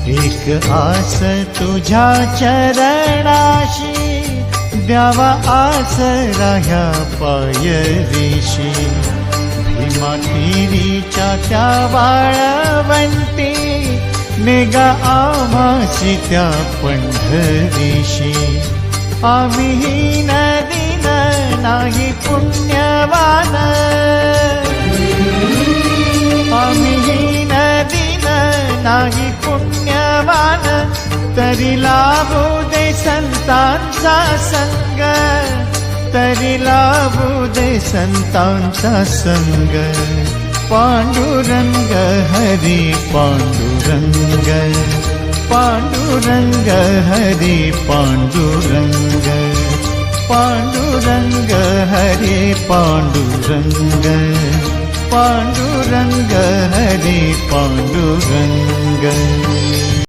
एक आस तुझ्या चरणाशी, द्यावा आसरा ह्या पायरीशी. भीमा तिरीच्या त्या वाळवंटी, नेगा आम्हासी त्या पंढरीशी. आम्ही हीन दीन नाही पुण्यवान, आम्ही हीन दीन नाही पुण्यवान, तरी लाभू दे संतांचा संग, तरी लाभू दे संतांचा संग. पांडुरंग हरी पांडुरंग, पांडुरंग हरी पांडुरंग, पांडुरंग हरी पांडुरंग, पांडुरंग हरी पांडुरंग.